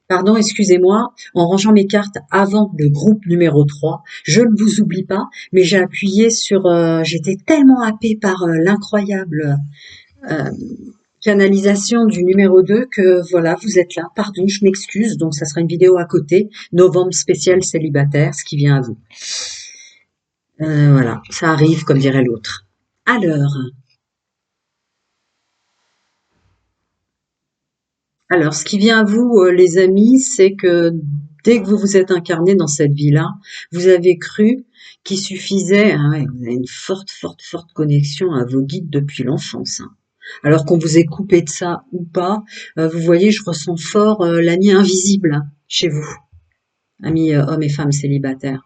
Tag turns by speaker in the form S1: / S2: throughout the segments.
S1: Pardon, excusez-moi, en rangeant mes cartes avant le groupe numéro 3, je ne vous oublie pas, mais j'ai appuyé sur... j'étais tellement happée par l'incroyable euh, canalisation du numéro 2 que voilà, vous êtes là. Pardon, je m'excuse, donc ça sera une vidéo à côté. Novembre spécial célibataire, ce qui vient à vous. Voilà, ça arrive, comme dirait l'autre. Alors, ce qui vient à vous, les amis, c'est que dès que vous vous êtes incarné dans cette vie-là, vous avez cru qu'il suffisait, hein, ouais, vous avez une forte, forte, forte connexion à vos guides depuis l'enfance, hein. Alors qu'on vous ait coupé de ça ou pas, vous voyez, je ressens fort l'ami invisible hein, chez vous, amis hommes et femmes célibataires.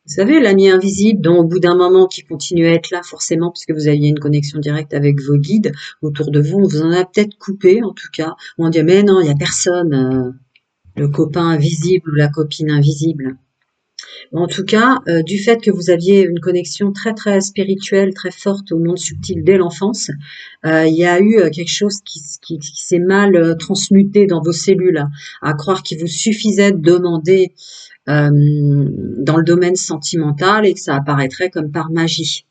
S1: Vous savez, l'ami invisible, dont au bout d'un moment qui continue à être là forcément, puisque vous aviez une connexion directe avec vos guides autour de vous, on vous en a peut-être coupé en tout cas. On dit mais non, il n'y a personne, le copain invisible ou la copine invisible. En tout cas, du fait que vous aviez une connexion très très spirituelle, très forte au monde subtil dès l'enfance, il y a eu quelque chose qui s'est mal transmuté dans vos cellules, à croire qu'il vous suffisait de demander dans le domaine sentimental et que ça apparaîtrait comme par magie.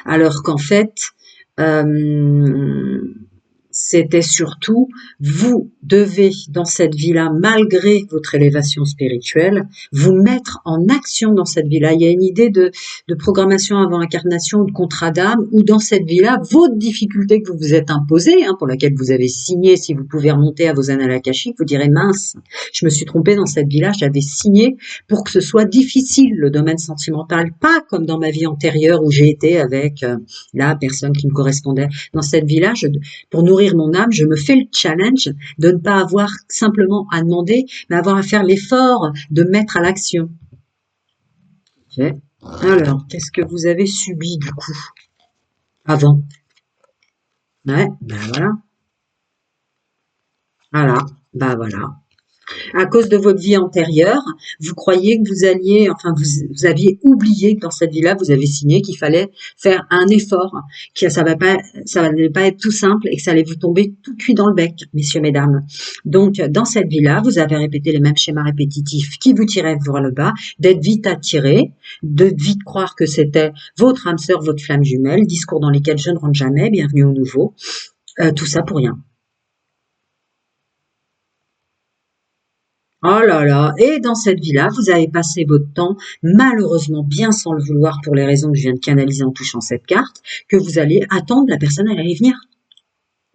S1: Alors qu'en fait, euh, c'était surtout, vous devez dans cette vie-là, malgré votre élévation spirituelle, vous mettre en action dans cette vie-là. Il y a une idée de programmation avant incarnation ou de contrat d'âme, où dans cette vie-là, votre difficulté que vous vous êtes imposée, hein, pour laquelle vous avez signé, si vous pouvez remonter à vos annales akashiques, vous direz mince, je me suis trompée dans cette vie-là, j'avais signé pour que ce soit difficile le domaine sentimental, pas comme dans ma vie antérieure où j'ai été avec la personne qui me correspondait. Dans cette vie-là, pour nourrir mon âme, je me fais le challenge de ne pas avoir simplement à demander, mais avoir à faire l'effort de mettre à l'action. Okay. Alors, qu'est-ce que vous avez subi du coup avant? Ouais, ben voilà. Voilà, ben voilà. À cause de votre vie antérieure, vous croyez que vous alliez, enfin vous aviez oublié que dans cette vie-là, vous avez signé qu'il fallait faire un effort, que ça allait pas être tout simple et que ça allait vous tomber tout cuit dans le bec, messieurs, mesdames. Donc, dans cette vie-là, vous avez répété les mêmes schémas répétitifs qui vous tiraient vers le bas, d'être vite attiré, de vite croire que c'était votre âme sœur, votre flamme jumelle, discours dans lesquels je ne rentre jamais, bienvenue au nouveau, tout ça pour rien. Oh là là, et dans cette vie-là, vous avez passé votre temps, malheureusement bien sans le vouloir pour les raisons que je viens de canaliser en touchant cette carte, que vous allez attendre la personne à y venir.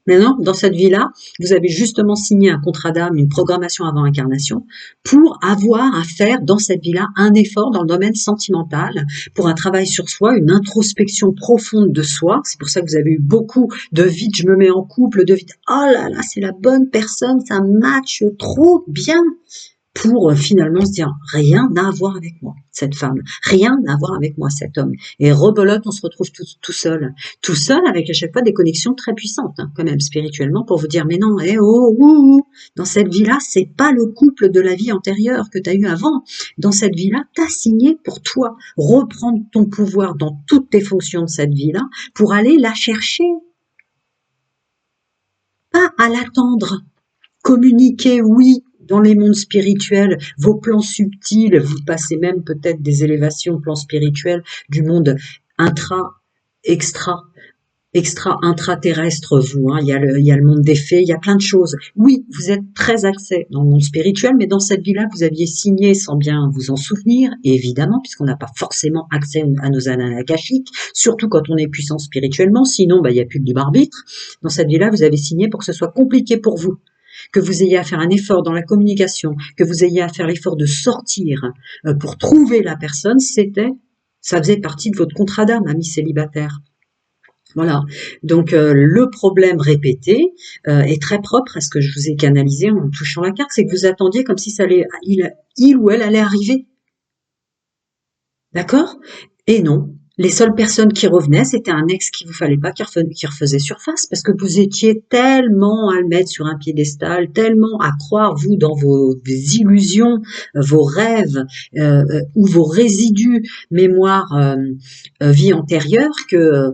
S1: Maintenant, dans cette vie-là, vous avez justement signé un contrat d'âme, une programmation avant incarnation, pour avoir à faire dans cette vie-là un effort dans le domaine sentimental, pour un travail sur soi, une introspection profonde de soi. C'est pour ça que vous avez eu beaucoup de vite, je me mets en couple, de vite, oh là là, c'est la bonne personne, ça match trop bien. Pour finalement se dire rien à voir avec moi, cette femme, rien à voir avec moi, cet homme. Et rebelote, on se retrouve tout seul avec à chaque fois des connexions très puissantes, hein, quand même spirituellement, pour vous dire mais non, dans cette vie-là, c'est pas le couple de la vie antérieure que tu as eu avant. Dans cette vie-là, tu as signé pour toi reprendre ton pouvoir dans toutes tes fonctions de cette vie-là pour aller la chercher, pas à l'attendre. Communiquer, oui, dans les mondes spirituels, vos plans subtils, vous passez même peut-être des élévations, plans spirituels, du monde intra, extra, intraterrestre, vous, hein. Il y a le monde des fées, il y a plein de choses. Oui, vous êtes très axé dans le monde spirituel, mais dans cette vie-là, vous aviez signé sans bien vous en souvenir, et évidemment, puisqu'on n'a pas forcément accès à nos annales akashiques, surtout quand on est puissant spirituellement, sinon, il n'y a plus de libre arbitre. Dans cette vie-là, vous avez signé pour que ce soit compliqué pour vous, que vous ayez à faire un effort dans la communication, que vous ayez à faire l'effort de sortir pour trouver la personne, ça faisait partie de votre contrat d'âme, ami célibataire. Voilà. Donc le problème répété est très propre à ce que je vous ai canalisé en touchant la carte, c'est que vous attendiez comme si ça allait, il ou elle allait arriver. D'accord? Et non. Les seules personnes qui revenaient, c'était un ex qu'il vous fallait pas qui refaisait surface, parce que vous étiez tellement à le mettre sur un piédestal, tellement à croire, vous, dans vos illusions, vos rêves, ou vos résidus mémoire vie antérieure, que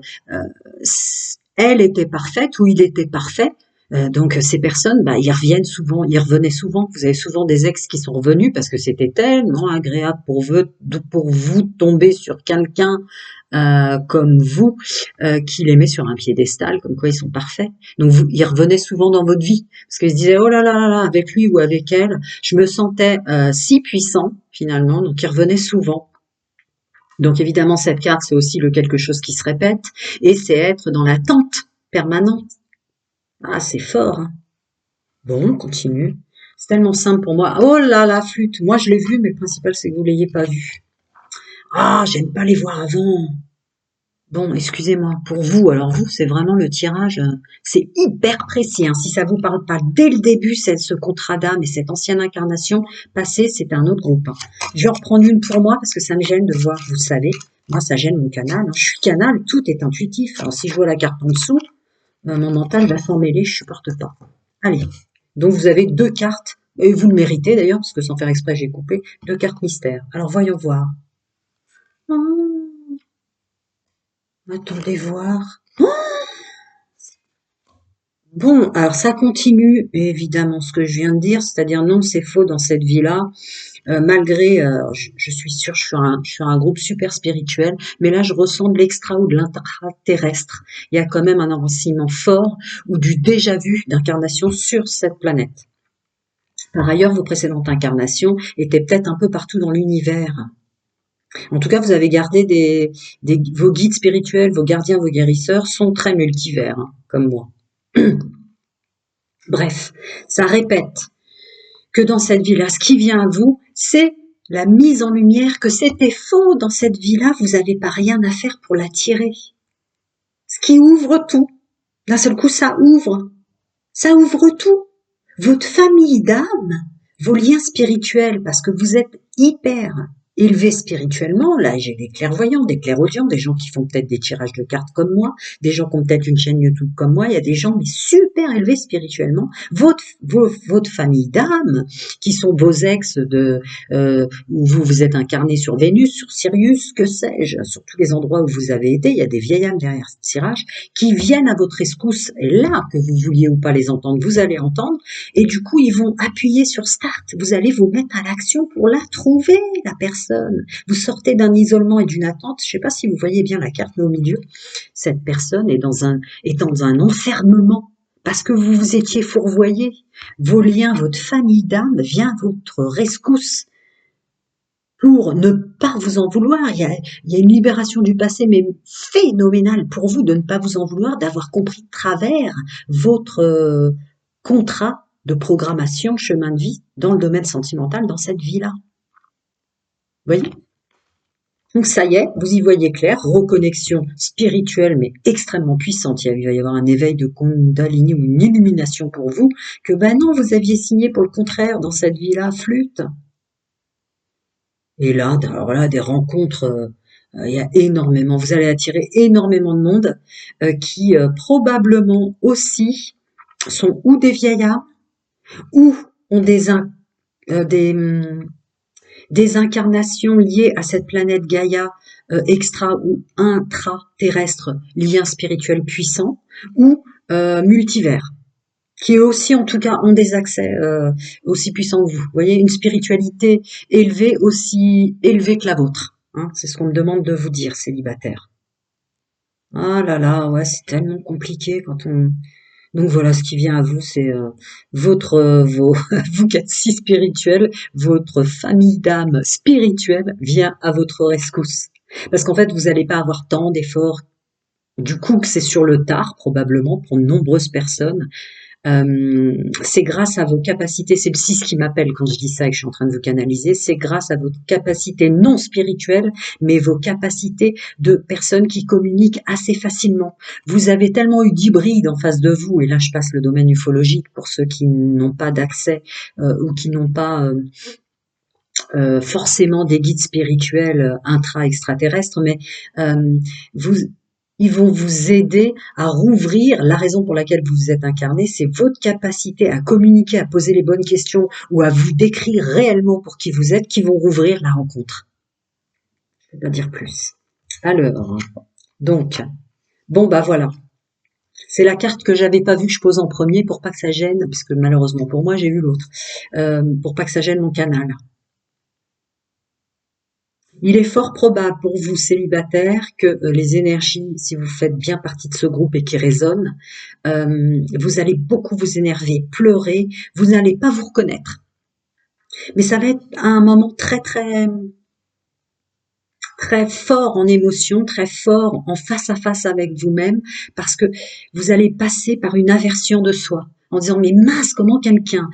S1: elle était parfaite ou il était parfait, Donc ces personnes, bah, ils reviennent souvent, ils revenaient souvent. Vous avez souvent des ex qui sont revenus parce que c'était tellement agréable pour vous de tomber sur quelqu'un comme vous qui les met sur un piédestal, comme quoi ils sont parfaits. Donc ils revenaient souvent dans votre vie parce qu'ils se disaient oh là là là là, avec lui ou avec elle, je me sentais si puissant finalement. Donc ils revenaient souvent. Donc évidemment cette carte c'est aussi le quelque chose qui se répète et c'est être dans l'attente permanente. Ah c'est fort, hein. Bon, on continue. C'est tellement simple pour moi. Oh là là, flûte. Moi, je l'ai vu, mais le principal, c'est que vous l'ayez pas vu. Ah, j'aime pas les voir avant. Bon, excusez-moi. Pour vous, alors vous, c'est vraiment le tirage. C'est hyper précis, hein. Si ça vous parle pas dès le début, c'est ce contrat d'âme et cette ancienne incarnation passée, c'est un autre groupe, hein. Je vais en reprendre une pour moi parce que ça me gêne de voir, vous le savez. Moi, ça gêne mon canal, hein. Je suis canal, tout est intuitif. Alors, si je vois la carte en dessous, mon mental va s'en mêler, je supporte pas. Allez. Donc vous avez deux cartes, et vous le méritez d'ailleurs, parce que sans faire exprès j'ai coupé, deux cartes mystères. Alors voyons voir. Oh, attendez voir. Oh, bon, alors ça continue, évidemment, ce que je viens de dire, c'est-à-dire non, c'est faux dans cette vie-là, malgré, je suis sûre, je suis un groupe super spirituel, mais là je ressens de l'extra ou de l'intraterrestre. Il y a quand même un enracinement fort ou du déjà vu d'incarnation sur cette planète. Par ailleurs, vos précédentes incarnations étaient peut-être un peu partout dans l'univers. En tout cas, vous avez gardé vos guides spirituels, vos gardiens, vos guérisseurs sont très multivers, hein, comme moi. Bref, ça répète que dans cette vie-là, ce qui vient à vous, c'est la mise en lumière que c'était faux dans cette vie-là, vous n'avez pas rien à faire pour l'attirer. Ce qui ouvre tout. D'un seul coup, ça ouvre tout. Votre famille d'âme, vos liens spirituels, parce que vous êtes hyper élevés spirituellement. Là, j'ai des clairvoyants, des clairaudients, des gens qui font peut-être des tirages de cartes comme moi, des gens qui ont peut-être une chaîne YouTube comme moi. Il y a des gens mais super élevés spirituellement. Votre famille d'âme, qui sont vos ex où vous vous êtes incarné sur Vénus, sur Sirius, que sais-je, sur tous les endroits où vous avez été. Il y a des vieilles âmes derrière ce tirage qui viennent à votre rescousse. Et là, que vous vouliez ou pas les entendre, vous allez entendre. Et du coup, ils vont appuyer sur Start. Vous allez vous mettre à l'action pour la trouver, la personne. Vous sortez d'un isolement et d'une attente. Je ne sais pas si vous voyez bien la carte, mais au milieu, cette personne est dans un enfermement parce que vous vous étiez fourvoyé. Vos liens, votre famille d'âme vient à votre rescousse pour ne pas vous en vouloir. Il y a une libération du passé, mais phénoménale pour vous de ne pas vous en vouloir, d'avoir compris de travers votre contrat de programmation, chemin de vie dans le domaine sentimental, dans cette vie-là. Vous voyez? Donc ça y est, vous y voyez clair, reconnexion spirituelle mais extrêmement puissante. Il va y avoir un éveil de Kundalini ou une illumination pour vous que ben non, vous aviez signé pour le contraire dans cette vie-là, flûte. Et là, alors là, des rencontres, il y a énormément, vous allez attirer énormément de monde qui probablement aussi sont ou des vieilles âmes ou ont des incarnations liées à cette planète Gaïa extra ou intraterrestre, liens spirituels puissants ou multivers, qui aussi en tout cas ont des accès aussi puissants que vous. Vous voyez, une spiritualité élevée, aussi élevée que la vôtre. Hein, c'est ce qu'on me demande de vous dire, célibataire. Ah là là, ouais, c'est tellement compliqué quand on... Donc voilà, ce qui vient à vous, c'est vous qui êtes si spirituel, votre famille d'âme spirituelle vient à votre rescousse. Parce qu'en fait, vous n'allez pas avoir tant d'efforts. Du coup, que c'est sur le tard, probablement, pour de nombreuses personnes. C'est grâce à vos capacités, c'est le 6 qui m'appelle quand je dis ça et que je suis en train de vous canaliser, c'est grâce à votre capacité non spirituelle, mais vos capacités de personnes qui communiquent assez facilement. Vous avez tellement eu d'hybrides en face de vous, et là je passe le domaine ufologique pour ceux qui n'ont pas d'accès ou qui n'ont pas forcément des guides spirituels intra-extraterrestres, mais vous ils vont vous aider à rouvrir. La raison pour laquelle vous vous êtes incarné, c'est votre capacité à communiquer, à poser les bonnes questions ou à vous décrire réellement pour qui vous êtes, qui vont rouvrir la rencontre. Je ne peux pas dire plus. Alors, donc, bon bah voilà. C'est la carte que j'avais pas vue que je pose en premier pour pas que ça gêne, parce que malheureusement pour moi j'ai vu l'autre, pour pas que ça gêne mon canal. Il est fort probable pour vous célibataires que les énergies, si vous faites bien partie de ce groupe et qui résonnent, vous allez beaucoup vous énerver, pleurer, vous n'allez pas vous reconnaître. Mais ça va être un moment très très très fort en émotion, très fort en face à face avec vous-même, parce que vous allez passer par une aversion de soi, en disant mais mince, comment quelqu'un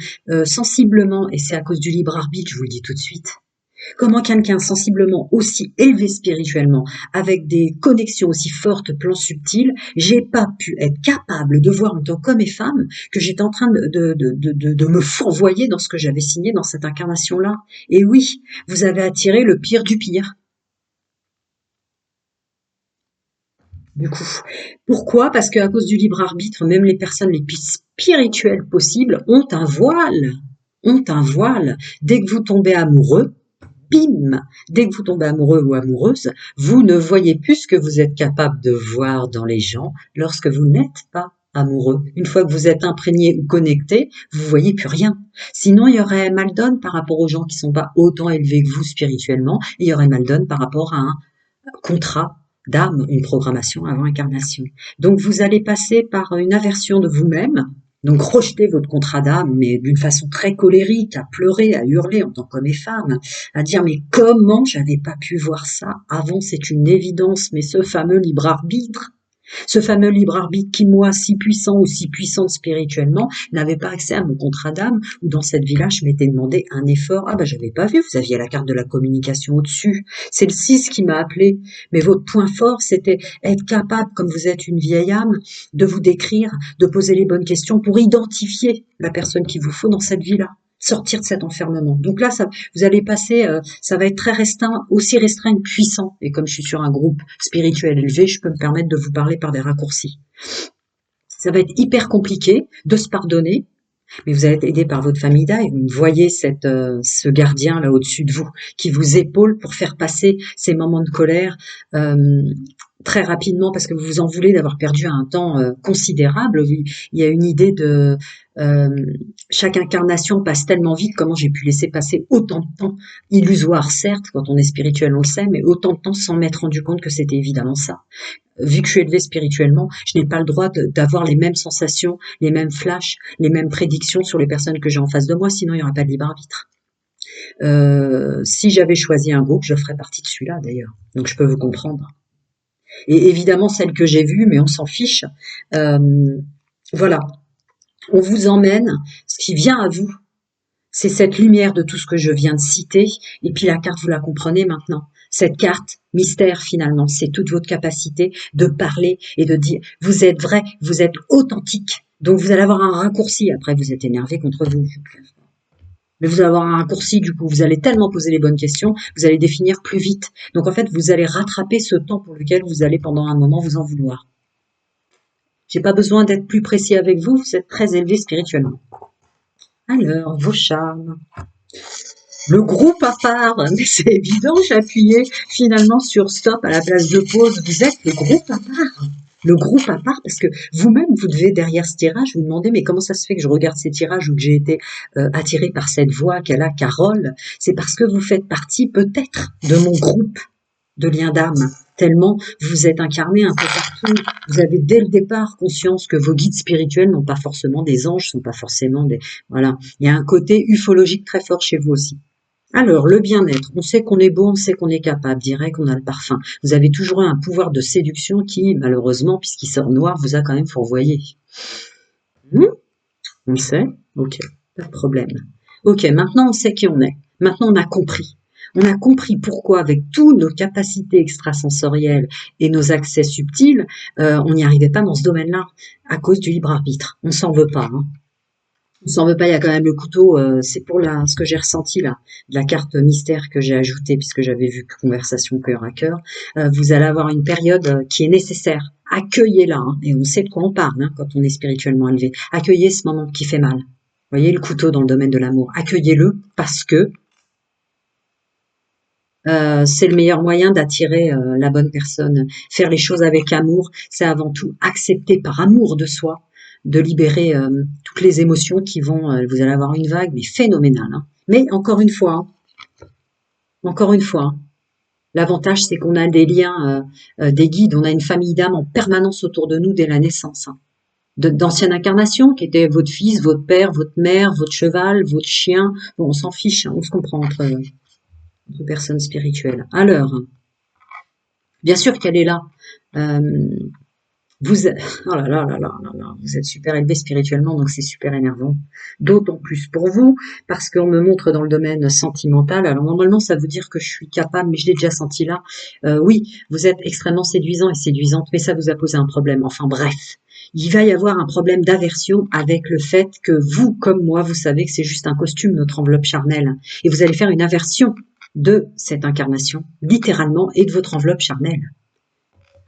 S1: sensiblement, et c'est à cause du libre arbitre, je vous le dis tout de suite, comment quelqu'un sensiblement aussi élevé spirituellement, avec des connexions aussi fortes, plans subtils, j'ai pas pu être capable de voir en tant qu'homme et femme que j'étais en train de me fourvoyer dans ce que j'avais signé dans cette incarnation-là. Et oui, vous avez attiré le pire du pire. Du coup, pourquoi? Parce qu'à cause du libre arbitre, même les personnes les plus spirituelles possibles ont un voile. Ont un voile. Dès que vous tombez amoureux, bim! Dès que vous tombez amoureux ou amoureuse, vous ne voyez plus ce que vous êtes capable de voir dans les gens lorsque vous n'êtes pas amoureux. Une fois que vous êtes imprégné ou connecté, vous voyez plus rien. Sinon, il y aurait mal donne par rapport aux gens qui sont pas autant élevés que vous spirituellement, et il y aurait mal donne par rapport à un contrat d'âme, une programmation avant incarnation. Donc vous allez passer par une aversion de vous-même, donc rejeter votre contrat d'âme, mais d'une façon très colérique, à pleurer, à hurler en tant qu'homme et femme, à dire mais comment j'avais pas pu voir ça avant, c'est une évidence, mais ce fameux libre arbitre, ce fameux libre arbitre qui, moi, si puissant ou si puissante spirituellement, n'avait pas accès à mon contrat d'âme, où dans cette vie-là, je m'étais demandé un effort. Ah ben, j'avais pas vu, vous aviez la carte de la communication au-dessus. C'est le 6 qui m'a appelé. Mais votre point fort, c'était être capable, comme vous êtes une vieille âme, de vous décrire, de poser les bonnes questions pour identifier la personne qu'il vous faut dans cette vie-là. Sortir de cet enfermement. Donc là, ça, vous allez passer, ça va être très restreint, aussi restreint que puissant. Et comme je suis sur un groupe spirituel élevé, je peux me permettre de vous parler par des raccourcis. Ça va être hyper compliqué de se pardonner, mais vous allez être aidé par votre famille d'âme. Vous voyez ce gardien là au-dessus de vous qui vous épaule pour faire passer ces moments de colère très rapidement parce que vous vous en voulez d'avoir perdu un temps considérable. Il y a une idée de chaque incarnation passe tellement vite, comment j'ai pu laisser passer autant de temps, illusoire certes, quand on est spirituel on le sait, mais autant de temps sans m'être rendu compte que c'était évidemment ça. Vu que je suis élevée spirituellement, je n'ai pas le droit d'avoir les mêmes sensations, les mêmes flashs, les mêmes prédictions sur les personnes que j'ai en face de moi, sinon il n'y aura pas de libre arbitre. Si j'avais choisi un groupe, je ferais partie de celui-là d'ailleurs. Donc je peux vous comprendre. Et évidemment celle que j'ai vue, mais on s'en fiche. Voilà, on vous emmène, ce qui vient à vous, c'est cette lumière de tout ce que je viens de citer, et puis la carte, vous la comprenez maintenant. Cette carte, mystère finalement, c'est toute votre capacité de parler et de dire, vous êtes vrai, vous êtes authentique. Donc vous allez avoir un raccourci, après vous êtes énervé contre vous. Mais vous allez avoir un raccourci du coup, vous allez tellement poser les bonnes questions, vous allez définir plus vite. Donc en fait, vous allez rattraper ce temps pour lequel vous allez pendant un moment vous en vouloir. J'ai pas besoin d'être plus précis avec vous, vous êtes très élevé spirituellement. Alors, vos charmes. Le groupe à part, mais c'est évident, j'ai appuyé finalement sur stop à la place de pause. Vous êtes le groupe à part. Le groupe à part, parce que vous-même, vous devez, derrière ce tirage, vous demander, mais comment ça se fait que je regarde ces tirages ou que j'ai été attirée par cette voix qu'elle a, Carole? C'est parce que vous faites partie, peut-être, de mon groupe de liens d'âme. Tellement vous êtes incarné un peu partout. Vous avez dès le départ conscience que vos guides spirituels n'ont pas forcément des anges, sont pas forcément des... Voilà. Il y a un côté ufologique très fort chez vous aussi. Alors, le bien-être, on sait qu'on est beau, on sait qu'on est capable, dirait qu'on a le parfum. Vous avez toujours un pouvoir de séduction qui, malheureusement, puisqu'il sort noir, vous a quand même fourvoyé. On le sait? Ok, pas de problème. Ok, maintenant on sait qui on est. Maintenant on a compris. On a compris pourquoi, avec toutes nos capacités extrasensorielles et nos accès subtils, on n'y arrivait pas dans ce domaine-là, à cause du libre arbitre. On s'en veut pas, hein. On s'en veut pas, il y a quand même le couteau, c'est pour ce que j'ai ressenti là, de la carte mystère que j'ai ajoutée puisque j'avais vu conversation cœur à cœur. Vous allez avoir une période qui est nécessaire. Accueillez-la, hein, et on sait de quoi on parle hein, quand on est spirituellement élevé. Accueillez ce moment qui fait mal. Vous voyez le couteau dans le domaine de l'amour. Accueillez-le parce que C'est le meilleur moyen d'attirer la bonne personne. Faire les choses avec amour, c'est avant tout accepter par amour de soi, de libérer toutes les émotions qui vont. Vous allez avoir une vague, mais phénoménale, hein. Mais encore une fois, hein, l'avantage c'est qu'on a des liens, des guides, on a une famille d'âmes en permanence autour de nous dès la naissance, hein. D'anciennes incarnations qui étaient votre fils, votre père, votre mère, votre cheval, votre chien. Bon, on s'en fiche, hein, on se comprend entre personnes spirituelles. Alors, bien sûr qu'elle est là. Euh, vous, oh là là là là là là, vous êtes super élevé spirituellement, donc c'est super énervant. D'autant plus pour vous, parce qu'on me montre dans le domaine sentimental. Alors normalement, ça veut dire que je suis capable, mais je l'ai déjà senti là. Oui, vous êtes extrêmement séduisant et séduisante, mais ça vous a posé un problème. Enfin bref, il va y avoir un problème d'aversion avec le fait que vous, comme moi, vous savez que c'est juste un costume, notre enveloppe charnelle, et vous allez faire une aversion de cette incarnation, littéralement, et de votre enveloppe charnelle.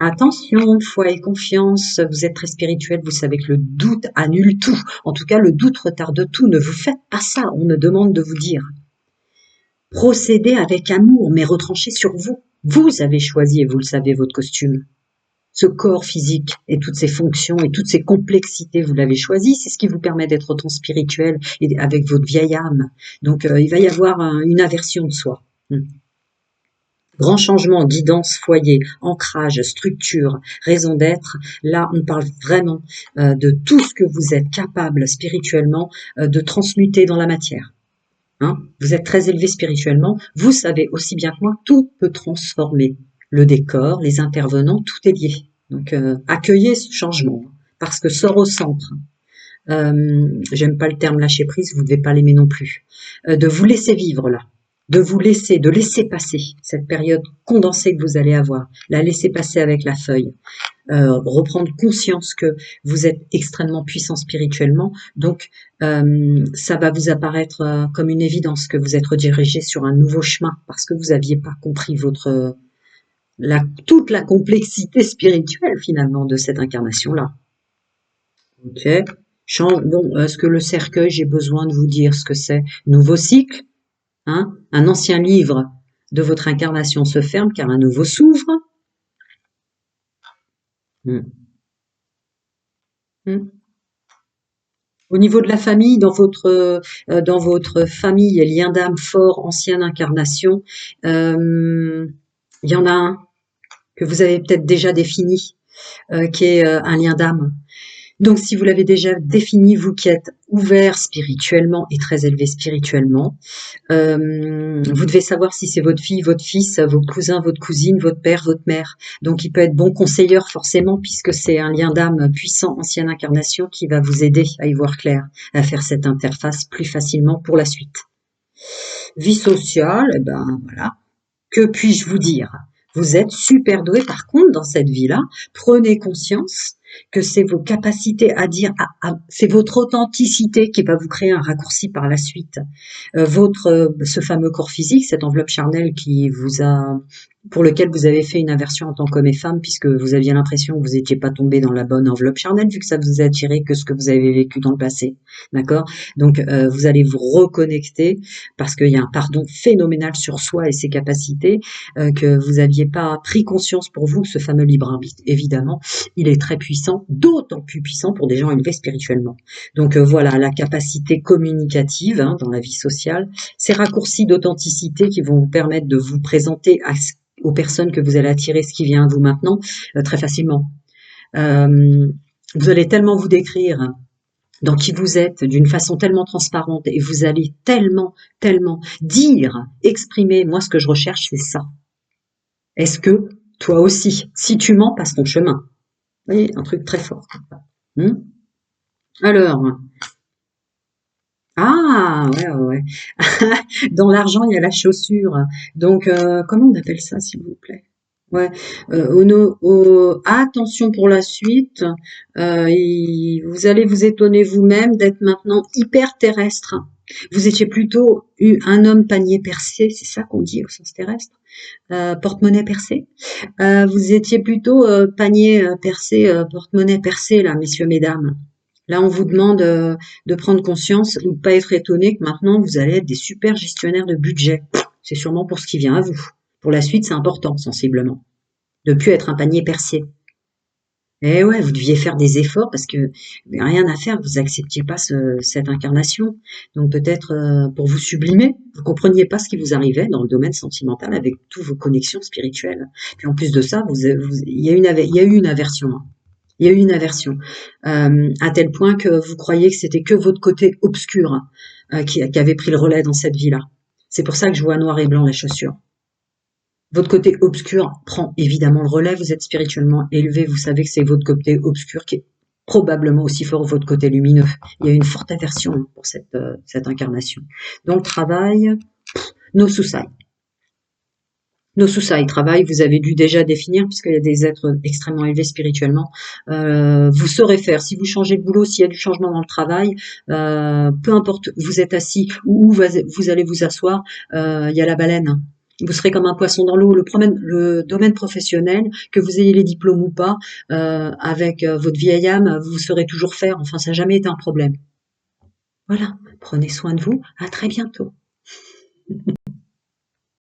S1: Attention, foi et confiance, vous êtes très spirituel, vous savez que le doute annule tout. En tout cas, le doute retarde tout. Ne vous faites pas ça, on me demande de vous dire. Procédez avec amour, mais retranchez sur vous. Vous avez choisi, et vous le savez, votre costume. Ce corps physique et toutes ses fonctions et toutes ses complexités, vous l'avez choisi. C'est ce qui vous permet d'être autant spirituel et avec votre vieille âme. Donc, il va y avoir une aversion de soi. Grand changement, guidance, foyer, ancrage, structure, raison d'être. Là, on parle vraiment de tout ce que vous êtes capable spirituellement de transmuter dans la matière. Hein, vous êtes très élevé spirituellement. Vous savez aussi bien que moi, tout peut transformer. Le décor, les intervenants, tout est lié. Donc, accueillez ce changement parce que sort au centre. J'aime pas le terme lâcher prise, vous ne devez pas l'aimer non plus. De vous laisser vivre là, de laisser passer cette période condensée que vous allez avoir, la laisser passer avec la feuille, reprendre conscience que vous êtes extrêmement puissant spirituellement, donc ça va vous apparaître comme une évidence que vous êtes redirigé sur un nouveau chemin parce que vous n'aviez pas compris toute la complexité spirituelle finalement de cette incarnation-là. Ok. Bon, est-ce que le cercueil, j'ai besoin de vous dire ce que c'est? Nouveau cycle, hein? Un ancien livre de votre incarnation se ferme car un nouveau s'ouvre. Hmm. Hmm. Au niveau de la famille, dans votre famille, lien d'âme fort, ancienne incarnation, il y en a un que vous avez peut-être déjà défini, qui est un lien d'âme. Donc, si vous l'avez déjà défini, vous qui êtes ouvert spirituellement et très élevé spirituellement, vous devez savoir si c'est votre fille, votre fils, vos cousins, votre cousine, votre père, votre mère. Donc, il peut être bon conseilleur forcément puisque c'est un lien d'âme puissant, ancienne incarnation qui va vous aider à y voir clair, à faire cette interface plus facilement pour la suite. Vie sociale, eh ben voilà. Que puis-je vous dire? Vous êtes super doué par contre dans cette vie-là. Prenez conscience que c'est vos capacités à dire, c'est votre authenticité qui va vous créer un raccourci par la suite. Ce fameux corps physique, cette enveloppe charnelle pour lequel vous avez fait une aversion en tant qu'homme et femme, puisque vous aviez l'impression que vous n'étiez pas tombé dans la bonne enveloppe charnelle, vu que ça vous a attiré que ce que vous avez vécu dans le passé. D'accord? Donc, vous allez vous reconnecter, parce qu'il y a un pardon phénoménal sur soi et ses capacités, que vous n'aviez pas pris conscience pour vous, ce fameux libre arbitre, évidemment, il est très puissant, d'autant plus puissant pour des gens élevés spirituellement. Donc, voilà, la capacité communicative hein, dans la vie sociale, ces raccourcis d'authenticité qui vont vous permettre de vous présenter aux personnes que vous allez attirer, ce qui vient à vous maintenant, très facilement. Vous allez tellement vous décrire dans qui vous êtes d'une façon tellement transparente et vous allez tellement dire, exprimer, moi ce que je recherche c'est ça. Est-ce que toi aussi, si tu mens, passe ton chemin. Vous voyez, un truc très fort. Alors, ah ouais. Dans l'argent, il y a la chaussure. Donc, comment on appelle ça, s'il vous plaît? Ouais. Attention pour la suite. Vous allez vous étonner vous-même d'être maintenant hyper terrestre. Vous étiez plutôt un homme panier percé, c'est ça qu'on dit au sens terrestre. Porte-monnaie percé. Vous étiez plutôt panier percé, porte-monnaie percé là, messieurs, mesdames. Là, on vous demande de prendre conscience ou de pas être étonné que maintenant vous allez être des super gestionnaires de budget. C'est sûrement pour ce qui vient à vous. Pour la suite, c'est important, sensiblement, de plus être un panier percier. Eh ouais, vous deviez faire des efforts parce que rien à faire, vous acceptiez pas cette incarnation. Donc peut-être pour vous sublimer, vous compreniez pas ce qui vous arrivait dans le domaine sentimental avec toutes vos connexions spirituelles. Puis en plus de ça, il y a eu une aversion, hein. Il y a eu une aversion, à tel point que vous croyez que c'était que votre côté obscur qui avait pris le relais dans cette vie-là. C'est pour ça que je vois noir et blanc les chaussures. Votre côté obscur prend évidemment le relais, vous êtes spirituellement élevé, vous savez que c'est votre côté obscur qui est probablement aussi fort que votre côté lumineux. Il y a une forte aversion pour cette incarnation. Dans le travail, no suicide. No suicide, travail, vous avez dû déjà définir, puisqu'il y a des êtres extrêmement élevés spirituellement. Vous saurez faire, si vous changez de boulot, s'il y a du changement dans le travail, peu importe où vous êtes assis ou où vous allez vous asseoir, il y a la baleine. Vous serez comme un poisson dans l'eau. Le domaine professionnel, que vous ayez les diplômes ou pas, avec votre vieille âme, vous saurez toujours faire. Enfin, ça n'a jamais été un problème. Voilà, prenez soin de vous. À très bientôt.